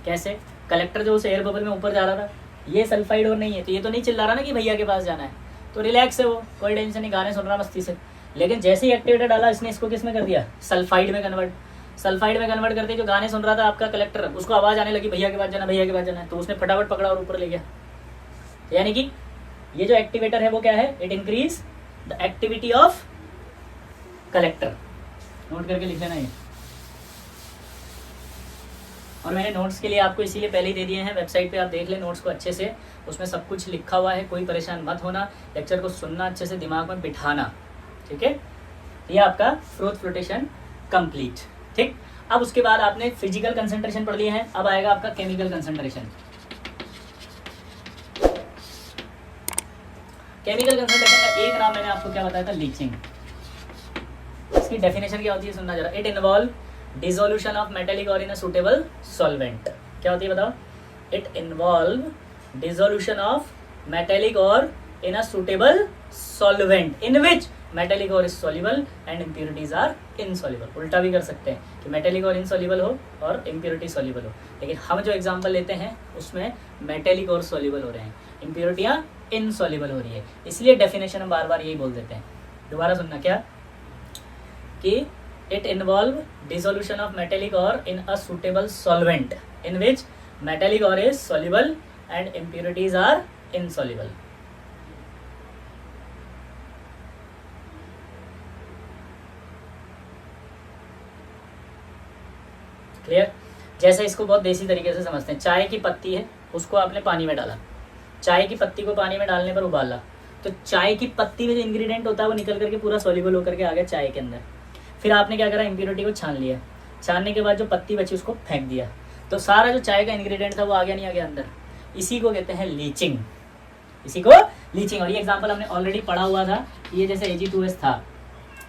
Speaker 1: कैसे, कलेक्टर जो उस एयर बबल में ऊपर जा रहा था, ये सल्फाइड और नहीं है, तो ये तो नहीं चिल्ला रहा ना कि भैया के पास जाना है, तो रिलैक्स है वो, कोई टेंशन नहीं, गाने सुन रहा मस्ती से। लेकिन जैसे ही एक्टिवेटर डाला इसने इसको किस में कर दिया, सल्फाइड में कन्वर्ट। सल्फाइड में कन्वर्ट करते जो गाने सुन रहा था आपका कलेक्टर, उसको आवाज आने लगी भैया के पास जाना, भैया के पास जाना है, तो उसने फटाफट पकड़ा और ऊपर ले गया। यानी कि ये जो एक्टिवेटर है वो क्या है, it increase the activity of collector. Note करके लिख लेना ये। और मैंने नोट्स के लिए आपको इसीलिए पहले ही दे दिए हैं, वेबसाइट पे आप देख लें नोट्स को अच्छे से, उसमें सब कुछ लिखा हुआ है, कोई परेशान मत होना, लेक्चर को सुनना अच्छे से, दिमाग में बिठाना। ठीक है, ये आपका फ्रोथ फ्लोटेशन कंप्लीट। ठीक, अब उसके बाद आपने फिजिकल कंसंट्रेशन पढ़ लिए हैं, अब आएगा आपका केमिकल कंसंट्रेशन। केमिकल कंसंट्रेशन का एक नाम मैंने आपको क्या बताया था, लीचिंग। इसकी डेफिनेशन क्या होती है सुनना जरा, it involve dissolution of metallic ore in a suitable solvent. क्या होती है बताओ, it involve dissolution of metallic ore in a suitable solvent in which metallic ore insoluble and impurities are insoluble. उल्टा भी कर सकते हैं कि मेटेलिक और इनसॉल्युबल हो और इम्प्योरिटी सॉल्युबल हो, लेकिन हम जो एग्जांपल लेते हैं उसमें मेटेलिक और सॉल्युबल हो रहे हैं, इम्प्योरिटियाँ इनसॉल्युबल हो रही है, इसलिए डेफिनेशन हम बार बार यही बोल देते हैं। दोबारा सुनना क्या कि it involve dissolution of metallic ore in a suitable solvent in which metallic ore is soluble and impurities are insoluble. Clear? जैसे इसको बहुत देसी तरीके से समझते हैं, चाय की पत्ती है, उसको आपने पानी में डाला, चाय की पत्ती को पानी में डालने पर उबाला, तो चाय की पत्ती में जो इंग्रेडिएंट होता है वो निकल करके पूरा सॉल्युबल होकर के आ गया चाय के अंदर। फिर आपने क्या करा, इम्प्योरिटी को छान लिया, छानने के बाद जो पत्ती बची उसको फेंक दिया, तो सारा जो चाय का इंग्रेडिएंट था वो आ गया नहीं आ गया अंदर। इसी को कहते हैं लीचिंग, इसी को लीचिंग। और ये एग्जाम्पल हमने ऑलरेडी पढ़ा हुआ था। ये जैसे Ag2S था,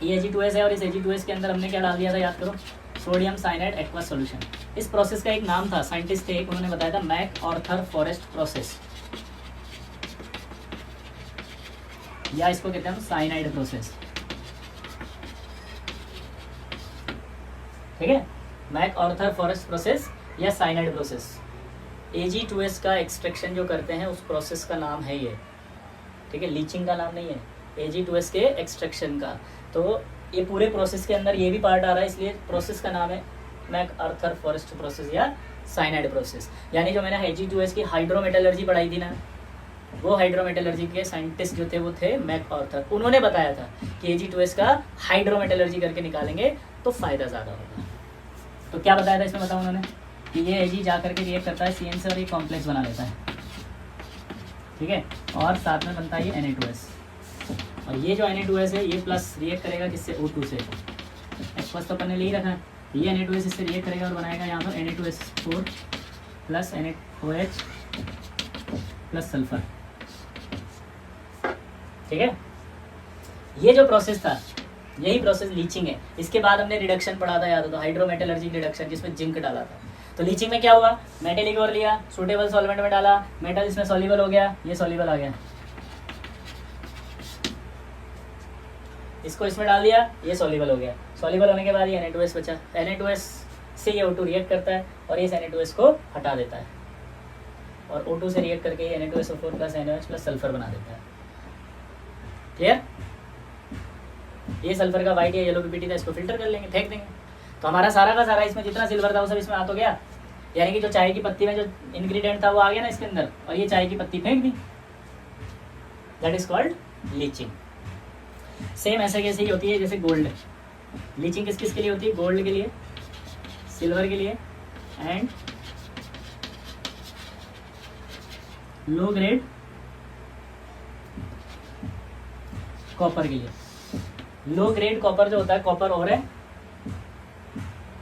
Speaker 1: ये Ag2S है और इस Ag2S के अंदर हमने क्या डाल दिया था, याद करो, सोडियम साइनाइड एक्वस सॉल्यूशन। इस प्रोसेस का एक नाम था, साइंटिस्ट थे एक, उन्होंने बताया था मैक ऑर्थर फॉरेस्ट प्रोसेस, या इसको कहते हैं हम साइनाइड प्रोसेस। ठीक है, मैक ऑर्थर फॉरेस्ट प्रोसेस या साइनाइड प्रोसेस। Ag2S का एक्सट्रैक्शन जो करते हैं उस प्रोसेस का नाम है ये। ठीक है, लीचिंग का नाम नहीं है, Ag2S के एक्सट्रैक्शन का। तो ये पूरे प्रोसेस के अंदर ये भी पार्ट आ रहा है, इसलिए प्रोसेस का नाम है मैक ऑर्थर फॉरेस्ट प्रोसेस या साइनाइड प्रोसेस। यानी जो मैंने Ag2S की हाइड्रोमेटलर्जी पढ़ाई थी ना, वो हाइड्रोमेटलर्जी के साइंटिस्ट जो थे वो थे मैक ऑर्थर। उन्होंने बताया था कि Ag2S का हाइड्रोमेटलर्जी करके निकालेंगे तो फायदा ज़्यादा होगा। तो क्या बताया था इसमें, बताओ उन्होंने कि ये Ag जा करके रिएक्ट करता है CN से और ये कॉम्प्लेक्स बना लेता है। ठीक है, और साथ में बनता है ये Na2S, और ये जो Na2S है ये प्लस रिएक्ट करेगा किससे, O2 से। एक्वस तो अपन ने ले ही रखा है, ये Na2S इससे रिएक्ट करेगा और बनाएगा यहाँ पर Na2S4 plus NaOH plus sulphur. ठीक है, ये जो प्रोसेस था यही प्रोसेस लीचिंग है। इसके बाद हमने रिडक्शन पढ़ा था, याद हो तो, हाइड्रोमेटलर्जी रिडक्शन, जिसमें जिंक डाला था। तो लीचिंग में क्या हुआ, मेटेलिक और लिया, सूटेबल सॉल्वेंट में डाला, मेटल इसमें सॉल्युबल हो गया, ये सॉल्युबल आ गया, इसको इसमें डाल दिया, ये सॉल्युबल हो गया। सॉल्युबल होने के बाद ये Na2S बचा, Na2S से ये O2 रिएक्ट करता है और ये Na2S को हटा देता है, और O2 से रिएक्ट करके ये Na2SO4 plus NaOH plus sulphur बना देता है। क्लियर? ये सल्फर का वाइट या येलो पीपीटी था, इसको फिल्टर कर लेंगे, फेंक देंगे, तो हमारा सारा का सारा इसमें जितना सिल्वर था वो सब इसमें आ तो गया। यानी कि जो चाय की पत्ती में जो इंग्रेडिएंट था वो आ गया ना इसके अंदर, और ये चाय की पत्ती फेंक दी। That is called leaching. Same ऐसे कैसे ही होती है जैसे गोल्ड। लीचिंग किस किस के लिए होती है, गोल्ड के लिए, सिल्वर के लिए एंड लो ग्रेड कॉपर के लिए। लो ग्रेड कॉपर जो होता है, कॉपर और है,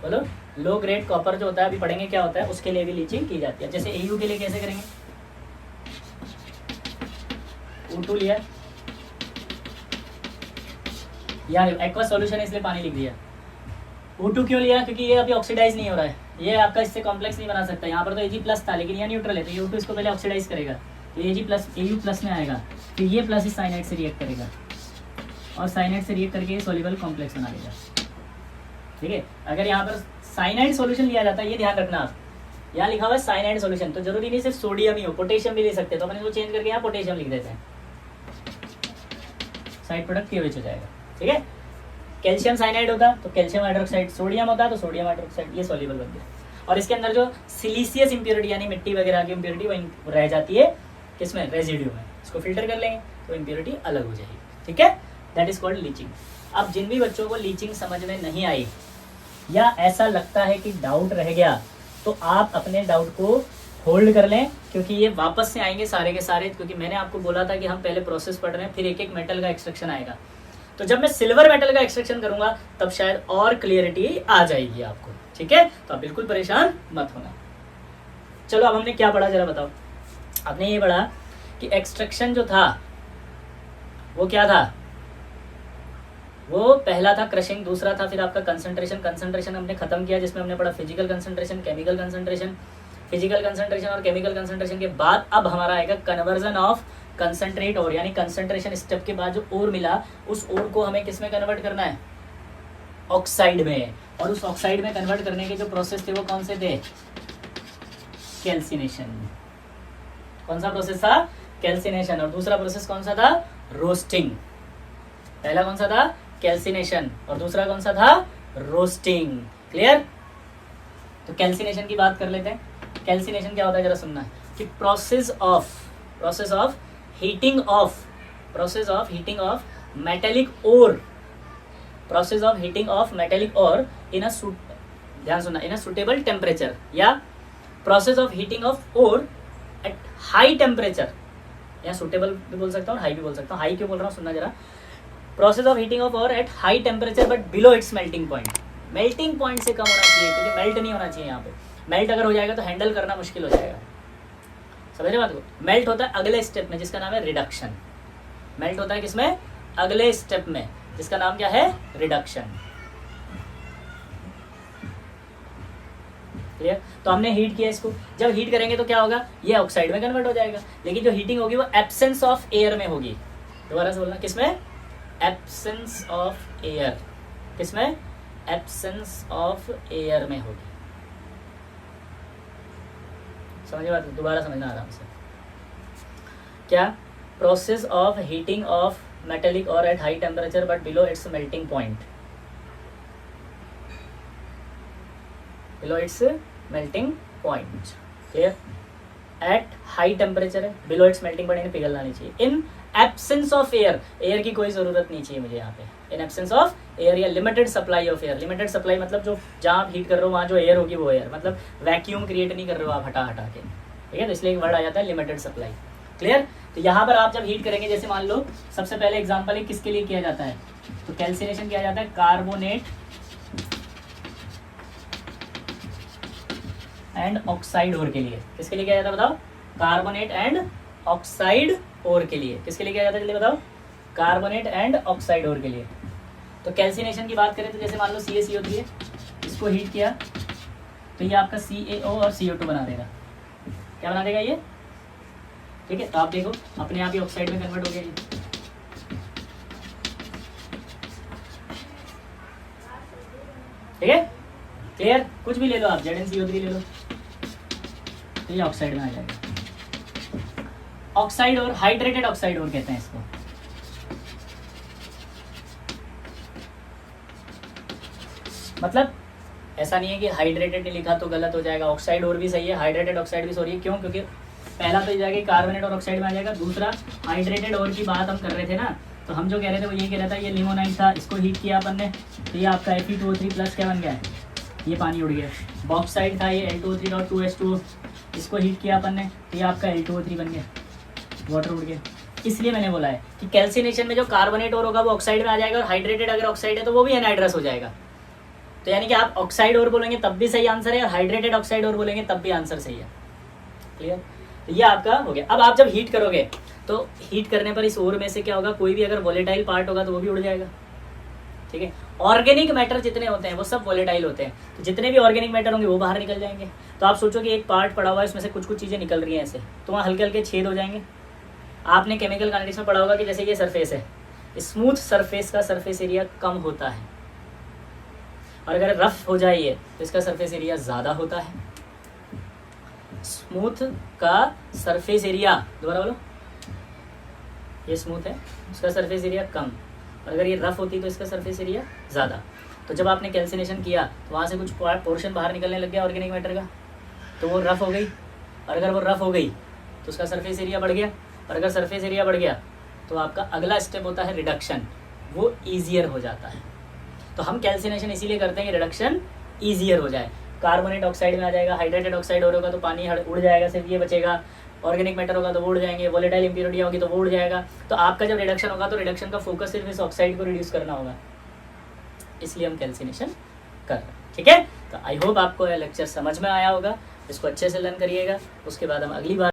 Speaker 1: बोलो, लो ग्रेड कॉपर जो होता है, अभी पढ़ेंगे क्या होता है, उसके लिए भी लीचिंग की जाती है। जैसे Au के लिए कैसे करेंगे, O2 लिया, यार एक्वस सॉल्यूशन है इसलिए पानी लिख दिया। O2 क्यों लिया, क्योंकि ये अभी ऑक्सीडाइज नहीं हो रहा है, ये आपका इससे कॉम्प्लेक्स नहीं बना सकता। यहाँ पर तो Ag प्लस था लेकिन यहाँ न्यूट्रल है, तो ये O2 इसको पहले ऑक्सीडाइज करेगा, तो Ag प्लस Au प्लस में आएगा, फिर ये प्लस इस साइनाइड से रिएक्ट करेगा और साइनाइड से रिएक्ट करके ये सॉल्युबल कॉम्प्लेक्स बना देगा। ठीक है, अगर यहाँ पर साइनाइड सॉल्यूशन लिया जाता है, ये ध्यान रखना आप, यहाँ लिखा हुआ है साइनाइड सॉल्यूशन, तो जरूरी नहीं सिर्फ सोडियम ही हो, पोटेशियम भी ले सकते हैं, तो अपन इसको चेंज करके यहाँ पोटेशियम लिख देते हैं, साइड प्रोडक्ट KOH हो जाएगा। ठीक है, कैल्शियम साइनाइड होता तो कैल्शियम हाइड्रोक्साइड, सोडियम होता तो सोडियम हाइड्रोक्साइड, ये सॉल्युबल बन गया। और इसके अंदर जो सिलिशियस इंप्योरिटी यानी मिट्टी वगैरह की इंप्योरिटी वो रह जाती है किसमें, रेजिड्यू में, इसको फिल्टर कर लेंगे तो इंप्योरिटी अलग हो जाएगी। ठीक है, दैट इज कॉल्ड लीचिंग। अब जिन भी बच्चों को लीचिंग समझ में नहीं आई या ऐसा लगता है कि डाउट रह गया, तो आप अपने डाउट को होल्ड कर लें, क्योंकि ये वापस से आएंगे सारे के सारे, क्योंकि मैंने आपको बोला था कि हम पहले प्रोसेस पढ़ रहे हैं, फिर एक एक मेटल का एक्सट्रैक्शन आएगा। तो जब मैं सिल्वर मेटल का एक्सट्रैक्शन करूंगा तब शायद और क्लियरिटी आ जाएगी आपको। ठीक है, तो आप बिल्कुल परेशान मत होना। चलो अब हमने क्या पढ़ा जरा बताओ। आपने ये पढ़ा कि एक्सट्रैक्शन जो था वो क्या था, वो पहला था क्रशिंग, दूसरा था फिर आपका कंसंट्रेशन। कंसंट्रेशन हमने खत्म किया जिसमें हमने पढ़ा physical concentration, chemical concentration. Physical concentration और केमिकल कंसंट्रेशन के बाद अब हमारा आएगा कन्वर्जन ऑफ कंसंट्रेट और, यानी कंसंट्रेशन स्टेप के बाद जो और मिला उस और को हमें किस में कन्वर्ट करना है, ऑक्साइड में। और उस ऑक्साइड में कन्वर्ट करने के जो प्रोसेस थे वो कौन से थे, कैल्सिनेशन। कौन सा प्रोसेस था, कैल्सिनेशन। और दूसरा प्रोसेस कौन सा था, रोस्टिंग। पहला कौन सा था, कैल्सिनेशन, और दूसरा कौन सा था, रोस्टिंग। क्लियर। तो कैल्सिनेशन की बात कर लेते हैं। कैल्सिनेशन क्या होता है जरा सुनना है कि process of heating of metallic ore, process of heating of metallic ore in a ध्यान सुनना, इन अ सुटेबल टेम्परेचर, या process of heating of ore at high temperature, या सुटेबल भी बोल सकता हूँ, हाई भी बोल सकता हूँ। हाई क्यों बोल रहा हूँ सुनना जरा। Process of heating of ore at high temperature but below its melting point. Melting point से कम होना चाहिए, क्योंकि मेल्ट नहीं होना चाहिए यहाँ पे। मेल्ट अगर हो जाएगा तो हैंडल करना मुश्किल हो जाएगा। समझ रहे बात को। मेल्ट होता है अगले स्टेप में, जिसका नाम है रिडक्शन। मेल्ट होता है किसमें, अगले स्टेप में, जिसका नाम क्या है, रिडक्शन। क्लियर। तो हमने हीट किया इसको, जब हीट करेंगे तो क्या होगा, ये ऑक्साइड में कन्वर्ट हो जाएगा। लेकिन जो हीटिंग होगी वो एब्सेंस ऑफ एयर में होगी। दोबारा से बोलना, किसमें, एब्सेंस ऑफ एयर। किसमें, एब्सेंस ऑफ एयर में होगी। समझिए बात, दोबारा समझना आराम से। क्या, process of heating of metallic ore at high temperature but below its melting point, below its melting point. Clear. At high temperature है, बिलो इट्स मेल्टिंग पॉइंट, पिघलना नहीं चाहिए। In absence of air, air की कोई जरूरत नहीं चाहिए मुझे यहाँ पे। इन एब्सेंस ऑफ एयर या limited supply of air. Limited supply मतलब जो जहाँ आप हीट कर रहे हो वहाँ जो एयर होगी वो एयर, मतलब वैक्यूम क्रिएट नहीं कर रहे हो आप हटा के। ठीक है, तो इसलिए एक वर्ड आ जाता है लिमिटेड सप्लाई। क्लियर। तो यहाँ पर आप जब हीट करेंगे, जैसे मान लो सबसे पहले एग्जाम्पल है किसके लिए किया जाता है, तो कैल्सिनेशन किया जाता है कार्बोनेट एंड ऑक्साइड ओर के लिए। किसके लिए किया जाता है बताओ, कार्बोनेट एंड ऑक्साइड ओर के लिए। किसके लिए किया जाता है जल्दी बताओ, कार्बोनेट एंड ऑक्साइड ओर के लिए। तो कैल्सिनेशन की बात करें तो जैसे मान लो CaCO3 है, इसको हीट किया तो ये आपका CaO और CO2 बना देगा। क्या बना देगा ये, ठीक है। तो आप देखो अपने आप ही ऑक्साइड में कन्वर्ट हो गया ये। ठीक है, क्लियर। कुछ भी ले लो आप, ZnCO3 ले लो तो ये ऑक्साइड में आ जाएगा। ऑक्साइड और हाइड्रेटेड ऑक्साइड और कहते हैं इसको। मतलब ऐसा नहीं है कि हाइड्रेटेड नहीं लिखा तो गलत हो जाएगा, ऑक्साइड और भी सही है, हाइड्रेटेड ऑक्साइड भी सही है। क्यों, क्योंकि पहला तो जाएगा कार्बोनेट और ऑक्साइड में आ जाएगा, दूसरा हाइड्रेटेड और की बात हम कर रहे थे ना, तो हम जो कह रहे थे वो ये कह रहा था, ये लिमोनाइट था, इसको हीट किया अपन ने तो ये आपका Fe2O3 प्लस क्या बन गया है, ये पानी उड़ गया। बॉक्साइड था ये L2O3.2H2O, इसको हीट किया अपन ने तो ये आपका L2O3 बन गया, वाटर उड़ गया। इसलिए मैंने बोला है कि कैल्सिनेशन में जो कार्बोनेट और होगा वो ऑक्साइड में आ जाएगा, और हाइड्रेटेड अगर ऑक्साइड है तो वो भी एनहाइड्रस हो जाएगा। तो यानी कि आप ऑक्साइड और बोलेंगे तब भी सही आंसर है, और हाइड्रेटेड ऑक्साइड और बोलेंगे तब भी आंसर सही है। क्लियर। तो ये आपका हो गया। अब आप जब हीट करोगे तो हीट करने पर इस ओर में से क्या होगा, कोई भी अगर वोलेटाइल पार्ट होगा तो वो भी उड़ जाएगा। ठीक है। ऑर्गेनिक मैटर जितने होते हैं वो सब वोलेटाइल होते हैं, तो जितने भी ऑर्गेनिक मैटर होंगे वो बाहर निकल जाएंगे। तो आप सोचो कि एक पार्ट पड़ा हुआ है, इसमें से कुछ कुछ चीज़ें निकल रही हैं ऐसे, तो वहाँ हल्के हल्के छेद हो जाएंगे। आपने केमिकल काइनेटिक्स में पढ़ा होगा कि जैसे ये सरफेस है, स्मूथ सरफेस का सरफेस एरिया कम होता है, और अगर रफ हो जाए ये तो इसका सरफेस एरिया ज़्यादा होता है। स्मूथ का सरफेस एरिया, दोबारा बोलो, ये स्मूथ है उसका सरफेस एरिया कम, और अगर ये रफ होती तो इसका सरफेस एरिया ज़्यादा। तो जब आपने कैल्सिनेशन किया तो वहाँ से कुछ पोर्शन बाहर निकलने लग गया ऑर्गेनिक मैटर का, तो वो रफ हो गई, और अगर वो रफ हो गई तो उसका सरफेस एरिया बढ़ गया, और अगर सरफेस एरिया बढ़ गया तो आपका अगला स्टेप होता है रिडक्शन, वो ईजियर हो जाता है। तो हम कैल्सिनेशन इसीलिए करते हैं कि रिडक्शन ईजियर हो जाए। कार्बोनेट ऑक्साइड में आ जाएगा, हाइड्रेटेड ऑक्साइड और होगा तो पानी उड़ जाएगा, सिर्फ ये बचेगा। ऑर्गेनिक मैटर होगा तो वो उड़ जाएंगे, वोलेटाइल इंप्योरिटी होगी तो वो उड़ जाएगा। तो आपका जब रिडक्शन होगा तो रिडक्शन का फोकस सिर्फ इस ऑक्साइड को रिड्यूस करना होगा, इसलिए हम कैल्सिनेशन कर रहे हैं। ठीक है। तो आई होप आपको यह लेक्चर समझ में आया होगा, इसको अच्छे से लर्न करिएगा। उसके बाद हम अगली बार